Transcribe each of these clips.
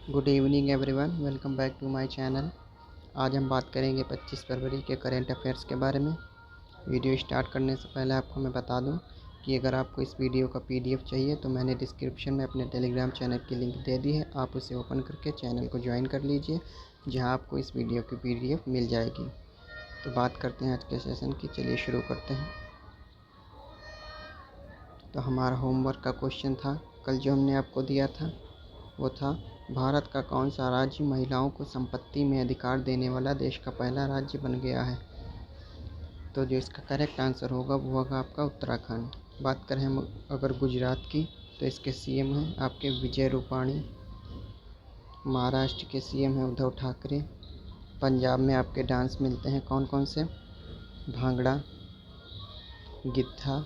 Good evening everyone, welcome back to my channel. आज हम बात करेंगे 25 फरवरी के करंट अफेयर्स के बारे में। वीडियो स्टार्ट करने से पहले आपको मैं बता दूं कि अगर आपको इस वीडियो का पीडीएफ चाहिए तो मैंने डिस्क्रिप्शन में अपने टेलीग्राम चैनल की लिंक दे दी है। आप उसे ओपन करके चैनल को ज्वाइन कर लीजिए, जहां आपको इस वीडियो की पीडीएफ मिल जाएगी। तो बात करते हैं आज के सेशन की। चलिए शुरू करते हैं। तो हमारा होमवर्क का क्वेश्चन था कल जो हमने आपको दिया था, वो था भारत का कौन सा राज्य महिलाओं को संपत्ति में अधिकार देने वाला देश का पहला राज्य बन गया है। तो जो इसका करेक्ट आंसर होगा वो होगा आपका उत्तराखंड। बात करें हम अगर गुजरात की, तो इसके सीएम हैं आपके विजय रूपाणी। महाराष्ट्र के सीएम हैं उद्धव ठाकरे। पंजाब में आपके डांस मिलते हैं कौन कौन से? भांगड़ा, गिद्धा,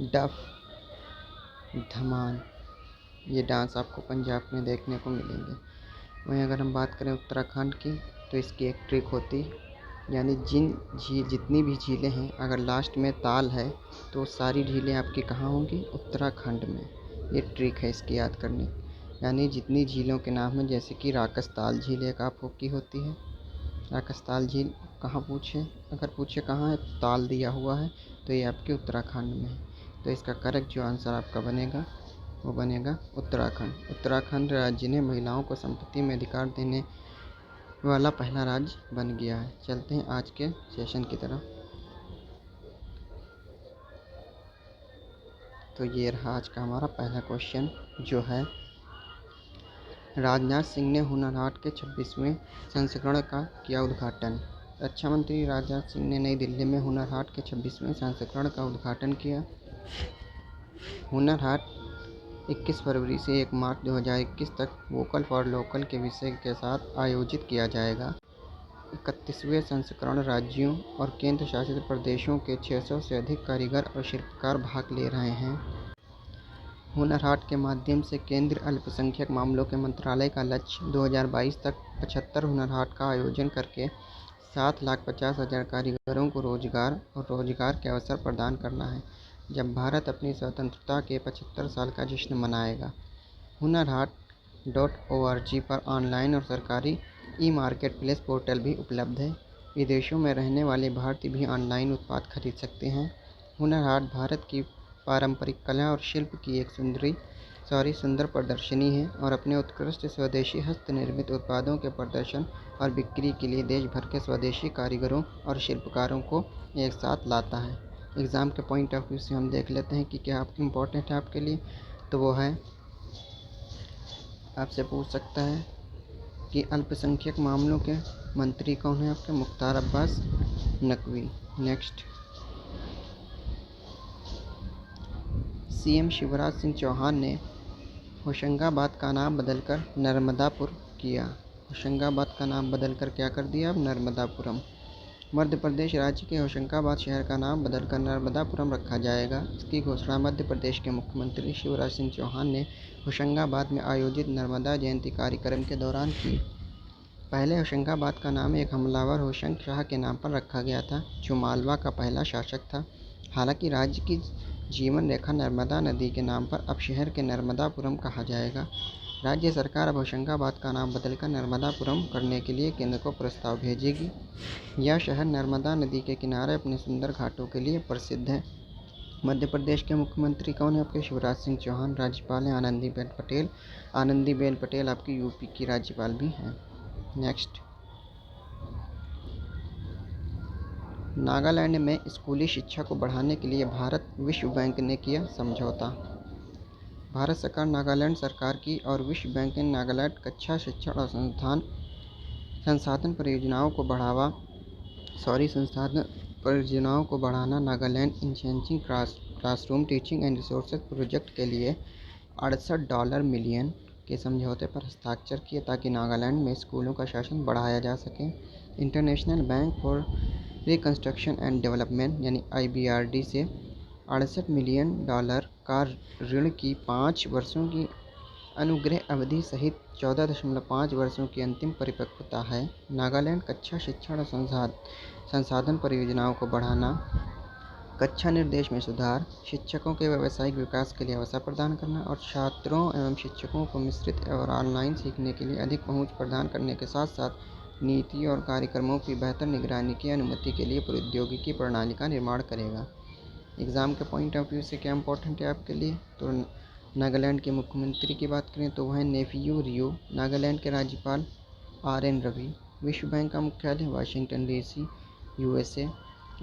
डफ, धमाल। ये डांस आपको पंजाब में देखने को मिलेंगे। वहीं अगर हम बात करें उत्तराखंड की, तो इसकी एक ट्रिक होती, यानी जितनी भी झीलें हैं अगर लास्ट में ताल है तो सारी झीलें आपकी कहाँ होंगी? उत्तराखंड में। ये ट्रिक है इसकी याद करनी। यानी जितनी झीलों के नाम हैं, जैसे कि राकसताल झील एक आपकी होती है। राकसताल झील कहाँ अगर पूछे कहाँ है तो ताल दिया हुआ है, तो ये आपके उत्तराखंड में है। तो इसका करेक्ट जो आंसर आपका बनेगा वो बनेगा उत्तराखंड। उत्तराखंड राज्य ने महिलाओं को संपत्ति में अधिकार देने वाला पहला राज्य बन गया है। चलते हैं आज के सेशन की तरफ। तो ये रहा आज का हमारा पहला क्वेश्चन, जो है राजनाथ सिंह ने हुनर हाट के 26वें संस्करण का किया उद्घाटन। रक्षा मंत्री राजनाथ सिंह ने नई दिल्ली में हुनर हाट के 26वें संस्करण का उद्घाटन किया। हुनर हाट 21 फरवरी से 1 मार्च 2021 तक वोकल फॉर लोकल के विषय के साथ आयोजित किया जाएगा। 31वें संस्करण राज्यों और केंद्र शासित प्रदेशों के 600 से अधिक कारीगर और शिल्पकार भाग ले रहे हैं। हुनर हाट के माध्यम से केंद्रीय अल्पसंख्यक मामलों के मंत्रालय का लक्ष्य 2022 तक 75 हुनर हाट का आयोजन करके 7,50,000 कारीगरों को रोजगार के अवसर प्रदान करना है, जब भारत अपनी स्वतंत्रता के 75 साल का जश्न मनाएगा। हुनर हाट .org पर ऑनलाइन और सरकारी ई मार्केट प्लेस पोर्टल भी उपलब्ध है। विदेशों में रहने वाले भारतीय भी ऑनलाइन उत्पाद खरीद सकते हैं। हुनर हाट भारत की पारंपरिक कला और शिल्प की एक सुंदर प्रदर्शनी है और अपने उत्कृष्ट स्वदेशी हस्तनिर्मित उत्पादों के प्रदर्शन और बिक्री के लिए देश भर के स्वदेशी कारीगरों और शिल्पकारों को एक साथ लाता है। एग्ज़ाम के पॉइंट ऑफ व्यू से हम देख लेते हैं कि क्या इम्पोर्टेंट है आपके लिए। तो वो है, आपसे पूछ सकता है कि अल्पसंख्यक मामलों के मंत्री कौन है आपके? मुख्तार अब्बास नकवी। नेक्स्ट, सीएम शिवराज सिंह चौहान ने होशंगाबाद का नाम बदलकर नर्मदापुर किया। होशंगाबाद का नाम बदलकर क्या कर दिया अब? नर्मदापुरम। मध्य प्रदेश राज्य के होशंगाबाद शहर का नाम बदलकर नर्मदापुरम रखा जाएगा। इसकी घोषणा मध्य प्रदेश के मुख्यमंत्री शिवराज सिंह चौहान ने होशंगाबाद में आयोजित नर्मदा जयंती कार्यक्रम के दौरान की। पहले होशंगाबाद का नाम एक हमलावर होशंग शाह के नाम पर रखा गया था, जो मालवा का पहला शासक था। हालांकि राज्य की जीवन रेखा नर्मदा नदी के नाम पर अब शहर के नर्मदापुरम कहा जाएगा। राज्य सरकार अब होशंगाबाद का नाम बदलकर नर्मदापुरम करने के लिए केंद्र को प्रस्ताव भेजेगी। यह शहर नर्मदा नदी के किनारे अपने सुंदर घाटों के लिए प्रसिद्ध है। मध्य प्रदेश के मुख्यमंत्री कौन है आपके? शिवराज सिंह चौहान। राज्यपाल हैं आनंदीबेन पटेल। आनंदीबेन पटेल आपकी यूपी की राज्यपाल भी हैं। नेक्स्ट, नागालैंड में स्कूली शिक्षा को बढ़ाने के लिए भारत विश्व बैंक ने किया समझौता। भारत सरकार नागालैंड सरकार की और विश्व बैंक ने नागालैंड कक्षा शिक्षण और संसाधन परियोजनाओं को बढ़ाना Nagaland enhancing classroom teaching and resources project के लिए $68 मिलियन के समझौते पर हस्ताक्षर किए, ताकि नागालैंड में स्कूलों का शासन बढ़ाया जा सके। International bank for reconstruction and development यानी IBRD से $68 मिलियन का ऋण की 5 वर्षों की अनुग्रह अवधि सहित 14.5 वर्षों की अंतिम परिपक्वता है। नागालैंड कक्षा शिक्षण और संसाधन परियोजनाओं को बढ़ाना कक्षा निर्देश में सुधार, शिक्षकों के व्यावसायिक विकास के लिए अवसर प्रदान करना और छात्रों एवं शिक्षकों को मिश्रित और ऑनलाइन सीखने के लिए अधिक पहुंच प्रदान करने के साथ साथ नीति और कार्यक्रमों की बेहतर निगरानी की अनुमति के लिए प्रौद्योगिकी प्रणाली का निर्माण करेगा। एग्ज़ाम के पॉइंट ऑफ व्यू से क्या इम्पोर्टेंट है आपके लिए? तो नागालैंड के मुख्यमंत्री की बात करें तो वह है नेफियू रियो। नागालैंड के राज्यपाल RN रवि। विश्व बैंक का मुख्यालय वाशिंगटन DC, USA,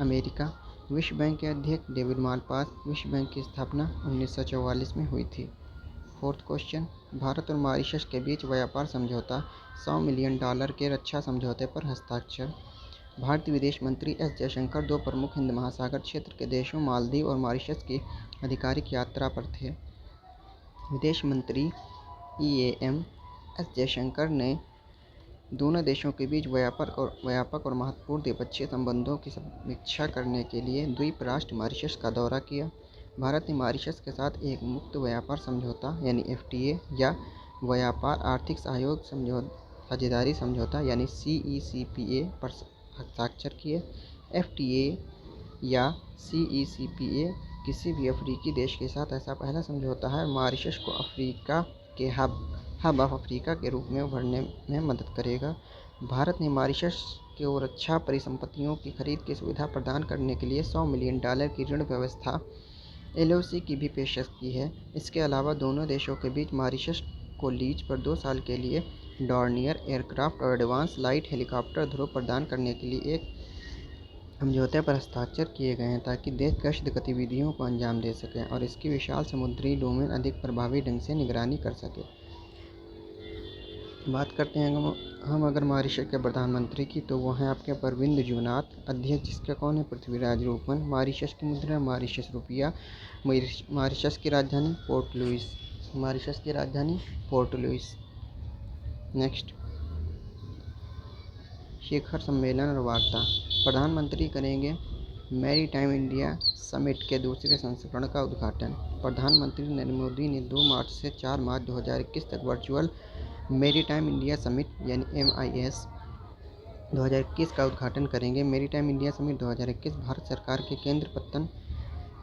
अमेरिका। विश्व बैंक के अध्यक्ष डेविड मालपास। विश्व बैंक की स्थापना 1944 में हुई थी। 4th क्वेश्चन, भारत और मॉरिशस के बीच व्यापार समझौता, $100 मिलियन के रक्षा समझौते पर हस्ताक्षर। भारतीय विदेश मंत्री S जयशंकर 2 प्रमुख हिंद महासागर क्षेत्र के देशों मालदीव और मॉरिशस की आधिकारिक यात्रा पर थे। विदेश मंत्री EAM S जयशंकर ने दोनों देशों के बीच व्यापक और महत्वपूर्ण द्विपक्षीय संबंधों की समीक्षा करने के लिए द्वीप राष्ट्र मॉरिशस का दौरा किया। भारत ने मॉरिशस के साथ एक मुक्त व्यापार समझौता यानी FTA या व्यापार आर्थिक सहयोग साझेदारी समझौता यानी CECPA पर हस्ताक्षर किए। FTA या CECPA किसी भी अफ्रीकी देश के साथ ऐसा पहला समझौता है। मॉरिशस को अफ्रीका के हब ऑफ अफ्रीका के रूप में उभरने में मदद करेगा। भारत ने मॉरिशस को रक्षा परिसंपत्तियों की खरीद की सुविधा प्रदान करने के लिए $100 मिलियन की ऋण व्यवस्था LOC की भी पेशकश की है। इसके अलावा दोनों देशों के बीच मॉरिशस को लीज पर 2 साल के लिए डॉर्नियर एयरक्राफ्ट और एडवांस लाइट हेलीकॉप्टर ध्रुव प्रदान करने के लिए एक समझौते पर हस्ताक्षर किए गए हैं ताकि देश गश्त गतिविधियों को अंजाम दे सकें और इसकी विशाल समुद्री डोमेन अधिक प्रभावी ढंग से निगरानी कर सके। बात करते हैं हम अगर मॉरिशस के प्रधानमंत्री की, तो वो हैं आपके प्रविंद जुगनाथ। अध्यक्ष जिसका कौन है? पृथ्वीराज रूपन। मॉरिशस की मुद्रा मॉरिशस रुपया। मॉरिशस की राजधानी पोर्ट लुइस। मॉरिशस की राजधानी पोर्ट लुइस। नेक्स्ट, शिखर सम्मेलन और वार्ता। प्रधानमंत्री करेंगे मैरीटाइम इंडिया समिट के दूसरे संस्करण का उद्घाटन। प्रधानमंत्री नरेंद्र मोदी ने 2 मार्च से 4 मार्च 2021 तक वर्चुअल मैरीटाइम इंडिया समिट यानी MIS 2021 का उद्घाटन करेंगे। मैरीटाइम इंडिया समिट 2021 भारत सरकार के केंद्र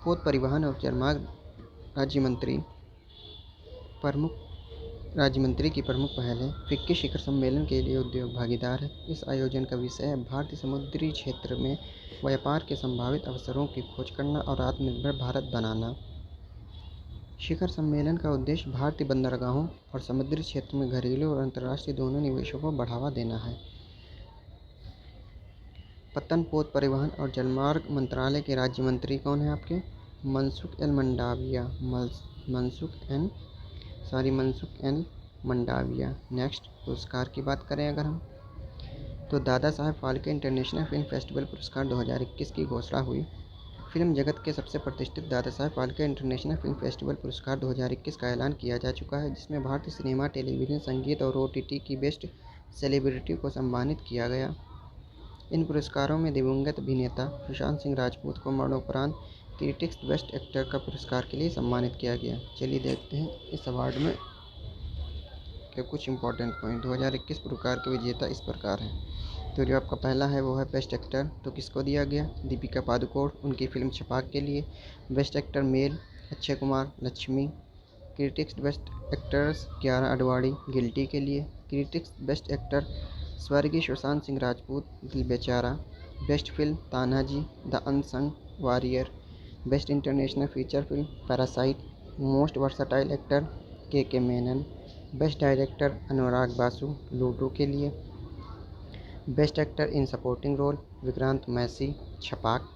पोत परिवहन और जलमार्ग राज्य मंत्री की प्रमुख पहल है। फिक्की शिखर सम्मेलन के लिए उद्योग भागीदार है। इस आयोजन का विषय है भारतीय समुद्री क्षेत्र में व्यापार के संभावित अवसरों की खोज करना और आत्मनिर्भर भारत बनाना। शिखर सम्मेलन का उद्देश्य भारतीय बंदरगाहों और समुद्री क्षेत्र में घरेलू और अंतर्राष्ट्रीय दोनों निवेशों को बढ़ावा देना है। पत्तन पोत परिवहन और जलमार्ग मंत्रालय के राज्य मंत्री कौन है आपके? मनसुख एल मंडाविया। नेक्स्ट, पुरस्कार की बात करें अगर हम, तो Dada Saheb Phalke international film festival पुरस्कार 2021 की घोषणा हुई। फिल्म जगत के सबसे प्रतिष्ठित Dada Saheb Phalke international film festival पुरस्कार 2021 का ऐलान किया जा चुका है, जिसमें भारतीय सिनेमा, टेलीविज़न, संगीत और OTT की बेस्ट सेलिब्रिटी को सम्मानित किया गया। इन पुरस्कारों में दिवंगत अभिनेता सुशांत सिंह राजपूत को मरणोपरांत क्रिटिक्स बेस्ट एक्टर का पुरस्कार के लिए सम्मानित किया गया। चलिए देखते हैं इस अवार्ड में के कुछ इंपॉर्टेंट पॉइंट। 2021 पुरस्कार के विजेता इस प्रकार हैं। तो जो आपका पहला है वो है बेस्ट एक्टर, तो किसको दिया गया? दीपिका पादुकोण, उनकी फिल्म छपाक के लिए। Best actor male, Akshay Kumar, Lakshmi. Critics best actors, Kiara Advani, guilty के लिए। क्रिटिक्स बेस्ट एक्टर, स्वर्गीय Sushant Singh Rajput, Dil Bechara. Best film, Tanhaji the unsung warrior. Best international feature film, Parasite. Most versatile actor, K Menon. Best director, Anurag Basu, Ludo के लिए। Best actor in supporting role, Vikrant Massey, Chhapaak.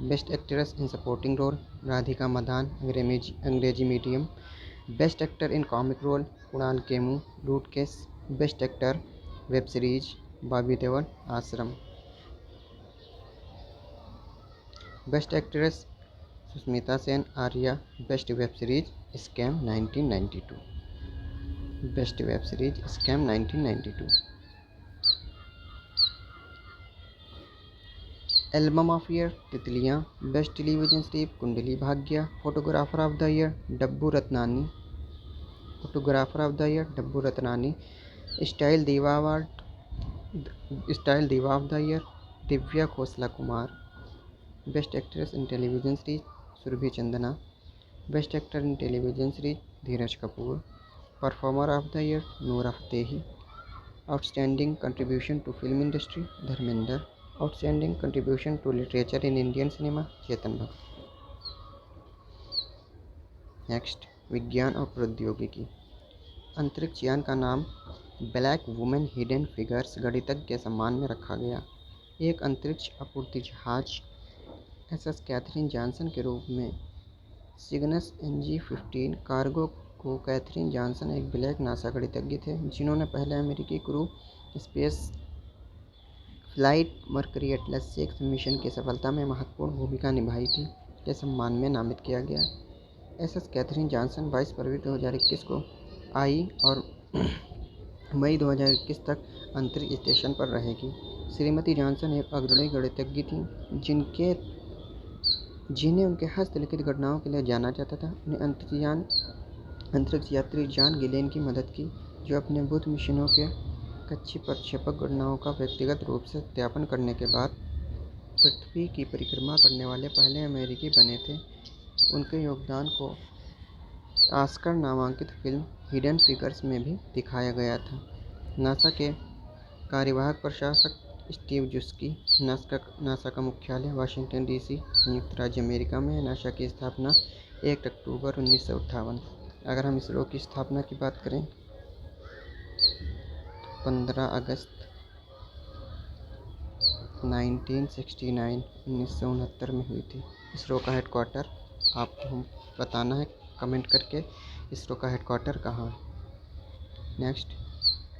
Best actress in supporting role, Radhika Madan, Angrezi medium. Best actor in comic role, Kunal Kemmu, Lootcase. Best actor web series, Bobby Deol, Aashram. Best actress, Sushmita Sen, Aarya. Best web series, scam 1992। Best web series, scam 1992। Album of year, Titliyaan. Best television series, Kundali Bhagya. Photographer of the year, Dabboo Ratnani. Photographer of the year, Dabboo Ratnani. Style diva of the year, Divya Khosla Kumar. Best actress in television series Surbhi Chandna. Best actor in television series Dheeraj Kapoor. Performer of the year Nora Fatehi. Outstanding contribution to film industry Dharmendra. Outstanding contribution to literature in Indian cinema Chetan Bhagat. Next, विज्ञान और प्रौद्योगिकी। अंतरिक्ष यान का नाम black women hidden figures गणितज्ञ के सम्मान में रखा गया। एक अंतरिक्ष आपूर्ति जहाज एसएस कैथरीन जॉनसन के रूप में सिग्नस NG-15 कार्गो को कैथरीन जॉनसन एक ब्लैक नासा गणितज्ञ थे जिन्होंने पहले अमेरिकी crew space flight mercury Atlas 6 mission की सफलता में महत्वपूर्ण भूमिका निभाई थी के सम्मान में नामित किया गया। एसएस कैथरीन जॉनसन 22 फरवरी 2021 को आई और मई 2021 तक अंतरिक्ष स्टेशन पर रहेगी। श्रीमती जॉनसन एक अग्रणी गणितज्ञ थी जिन्हें उनके हस्तलिखित गणनाओं के लिए जाना जाता था। उन्हें अंतरिक्ष यात्री जॉन गिलेन की मदद की, जो अपने बुध मिशनों के कक्षीय प्रक्षेपक गणनाओं का व्यक्तिगत रूप से सत्यापन करने के बाद पृथ्वी की परिक्रमा करने वाले पहले अमेरिकी बने थे। उनके योगदान को ऑस्कर नामांकित फिल्म हिडन फिगर्स में भी दिखाया गया था। नासा के कार्यवाहक प्रशासक स्टीव जुस्की। नासा का मुख्यालय वाशिंगटन DC संयुक्त राज्य अमेरिका में है। नासा की स्थापना 1 अक्टूबर 1958। अगर हम इसरो की स्थापना की बात करें तो 15 अगस्त 1969 में हुई थी। इसरो का हेडक्वार्टर आपको हम बताना है कमेंट करके इसरो का हेडक्वार्टर कहाँ है। नेक्स्ट,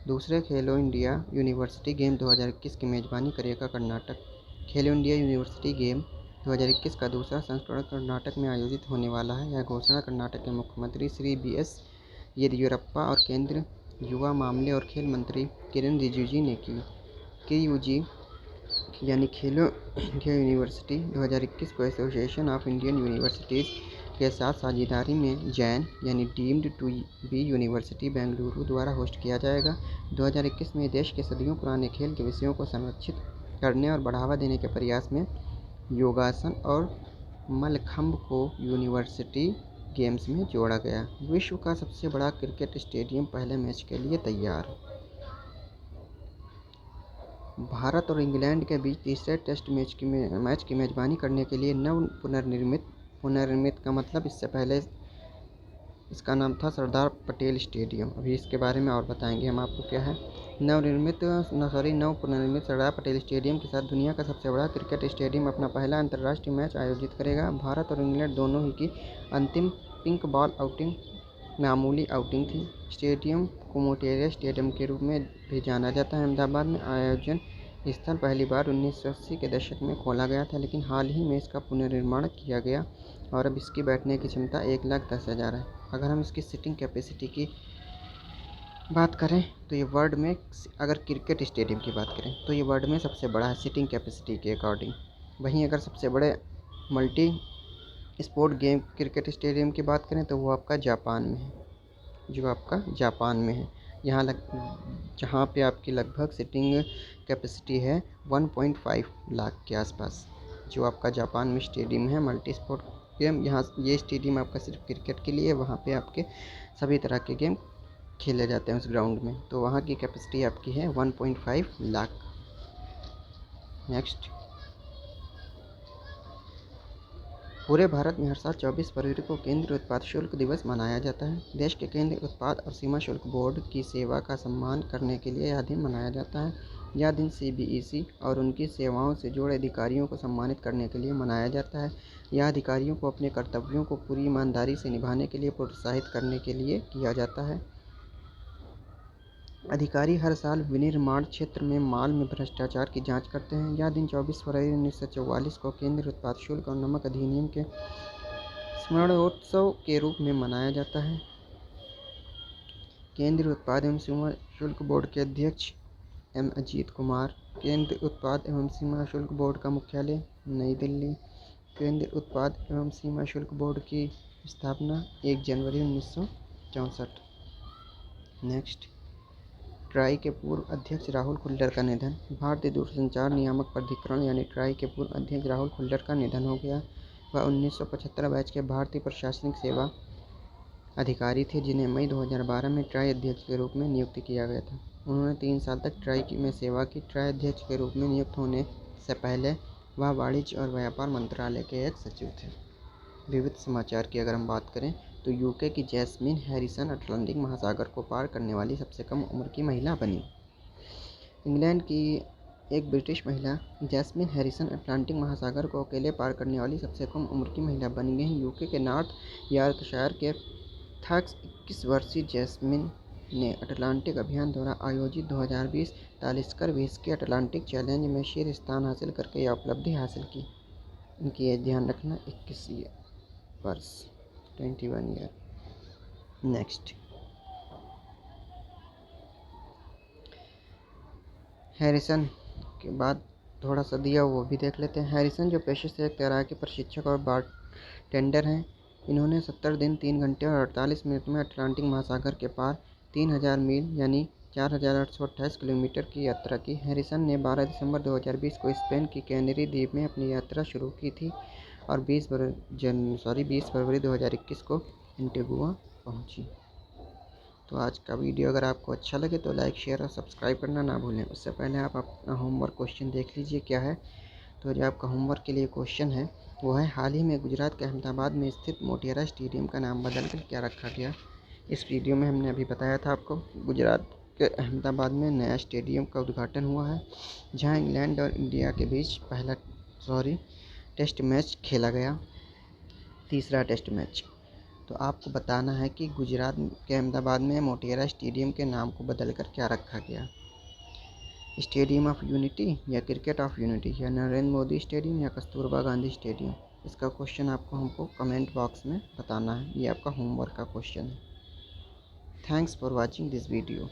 दूसरे खेलो इंडिया यूनिवर्सिटी गेम 2021 की मेजबानी करेगा कर्नाटक। खेलो इंडिया यूनिवर्सिटी गेम 2021 का दूसरा संस्करण कर्नाटक में आयोजित होने वाला है। यह घोषणा कर्नाटक के मुख्यमंत्री श्री BS येदियुरप्पा और केंद्र युवा मामले और खेल मंत्री किरेन रिजिजू ने की। KUG यानी खेलो इंडिया यूनिवर्सिटी 2021 को एसोसिएशन ऑफ इंडियन यूनिवर्सिटीज़ के साथ साझेदारी में जैन यानी deemed to be university Bengaluru द्वारा होस्ट किया जाएगा। 2021 में देश के सदियों पुराने खेल के विषयों को संरक्षित करने और बढ़ावा देने के प्रयास में योगासन और मल्लखंब को यूनिवर्सिटी गेम्स में जोड़ा गया। विश्व का सबसे बड़ा क्रिकेट स्टेडियम पहले मैच के लिए तैयार। भारत और इंग्लैंड के बीच तीसरे टेस्ट मैच की मेजबानी करने के लिए पुनर्निर्मित का मतलब इससे पहले इसका नाम था सरदार पटेल स्टेडियम। अभी इसके बारे में और बताएंगे हम आपको क्या है। पुनर्निर्मित सरदार पटेल स्टेडियम के साथ दुनिया का सबसे बड़ा क्रिकेट स्टेडियम अपना पहला अंतर्राष्ट्रीय मैच आयोजित करेगा। भारत और इंग्लैंड दोनों ही की अंतिम पिंक बॉल आउटिंग मामूली आउटिंग थी। स्टेडियम को मोटेरा स्टेडियम के रूप में भी जाना जाता है। अहमदाबाद में आयोजन स्थल पहली बार 1980 के दशक में खोला गया था, लेकिन हाल ही में इसका पुनर्निर्माण किया गया और अब इसकी बैठने की क्षमता 1,10,000 है। अगर हम इसकी सीटिंग कैपेसिटी की बात करें तो ये वर्ल्ड में, अगर क्रिकेट स्टेडियम की बात करें तो ये वर्ल्ड में सबसे बड़ा है सीटिंग कैपेसिटी के अकॉर्डिंग। वहीं अगर सबसे बड़े multi sport game cricket stadium की बात करें तो वो आपका जापान में है, जहाँ पे आपकी लगभग सीटिंग कैपेसिटी है 1.5 लाख के आसपास। जो आपका जापान में स्टेडियम है मल्टी स्पोर्ट गेम, यहाँ ये स्टेडियम आपका सिर्फ क्रिकेट के लिए, वहाँ पे आपके सभी तरह के गेम खेले जाते हैं उस ग्राउंड में। तो वहाँ की कैपेसिटी आपकी है 1.5 लाख। नेक्स्ट, पूरे भारत में हर साल 24 फरवरी को केंद्रीय उत्पाद शुल्क दिवस मनाया जाता है। देश के केंद्रीय उत्पाद और सीमा शुल्क बोर्ड की सेवा का सम्मान करने के लिए यह दिन मनाया जाता है। यह दिन CBEC और उनकी सेवाओं से जुड़े अधिकारियों को सम्मानित करने के लिए मनाया जाता है। यह अधिकारियों को अपने कर्तव्यों को पूरी ईमानदारी से निभाने के लिए प्रोत्साहित करने के लिए किया जाता है। अधिकारी हर साल विनिर्माण क्षेत्र में माल में भ्रष्टाचार की जांच करते हैं। यह दिन 24 फरवरी 1944 को केंद्रीय उत्पाद शुल्क और नमक अधिनियम के स्मरणोत्सव के रूप में मनाया जाता है। केंद्रीय उत्पाद एवं सीमा शुल्क बोर्ड के अध्यक्ष M. अजीत कुमार। केंद्रीय उत्पाद एवं सीमा शुल्क बोर्ड का मुख्यालय नई दिल्ली। केंद्रीय उत्पाद एवं सीमा शुल्क बोर्ड की स्थापना 1 जनवरी 1964। नेक्स्ट, ट्राई के पूर्व अध्यक्ष राहुल खुल्लर का निधन। भारतीय दूरसंचार नियामक प्राधिकरण यानी ट्राई के पूर्व अध्यक्ष राहुल खुल्लर का निधन हो गया। वह 1975 बैच के भारतीय प्रशासनिक सेवा अधिकारी थे, जिन्हें मई 2012 में ट्राई अध्यक्ष के रूप में नियुक्त किया गया था। उन्होंने 3 साल तक ट्राई में सेवा की। ट्राई अध्यक्ष के रूप में नियुक्त होने से पहले वह वाणिज्य और व्यापार मंत्रालय के एक सचिव थे। विविध समाचार की अगर हम बात करें तो यूके की जैस्मिन हैरिसन अटलांटिक महासागर को पार करने वाली सबसे कम उम्र की महिला बनी। इंग्लैंड की एक ब्रिटिश महिला जैस्मिन हैरिसन अटलांटिक महासागर को अकेले पार करने वाली सबसे कम उम्र की महिला बन गई। यूके के नॉर्थ यॉर्कशायर के थक्स 21 वर्षीय जैस्मिन ने अटलांटिक अभियान द्वारा आयोजित 2020 तालिस्कर व्हिस्की अटलांटिक चैलेंज में शीर्ष स्थान हासिल करके यह उपलब्धि हासिल की। इनकी एज ध्यान रखना 21 वर्ष 21 ईयर। नेक्स्ट, हैरिसन के बाद थोड़ा सा दिया वो भी देख लेते हैं। हैरिसन जो पेशे से एक तैराकी प्रशिक्षक और बारटेंडर हैं, इन्होंने 70 दिन 3 घंटे और 48 मिनट में अटलांटिक महासागर के पार 3000 मील यानी 4828 किलोमीटर की यात्रा की। हैरिसन ने 12 दिसंबर 2020 को स्पेन की कैनरी द्वीप में अपनी यात्रा शुरू की थी और 20 फरवरी 2021 को एंटीगुआ पहुंची। तो आज का वीडियो अगर आपको अच्छा लगे तो लाइक, शेयर और सब्सक्राइब करना ना भूलें। उससे पहले आप अपना होमवर्क क्वेश्चन देख लीजिए क्या है। तो जो आपका होमवर्क के लिए क्वेश्चन है वो है, हाल ही में गुजरात के अहमदाबाद में स्थित मोटेरा स्टेडियम का नाम बदलकर क्या रखा गया। इस वीडियो में हमने अभी बताया था आपको, गुजरात के अहमदाबाद में नया स्टेडियम का उद्घाटन हुआ है, जहां इंग्लैंड और इंडिया के बीच पहला टेस्ट मैच खेला गया, तीसरा टेस्ट मैच। तो आपको बताना है कि गुजरात के अहमदाबाद में मोटेरा स्टेडियम के नाम को बदलकर क्या रखा गया। स्टेडियम ऑफ यूनिटी या क्रिकेट ऑफ यूनिटी या नरेंद्र मोदी स्टेडियम या कस्तूरबा गांधी स्टेडियम। इसका क्वेश्चन आपको हमको कमेंट बॉक्स में बताना है। ये आपका होमवर्क का क्वेश्चन है। Thanks for watching this video.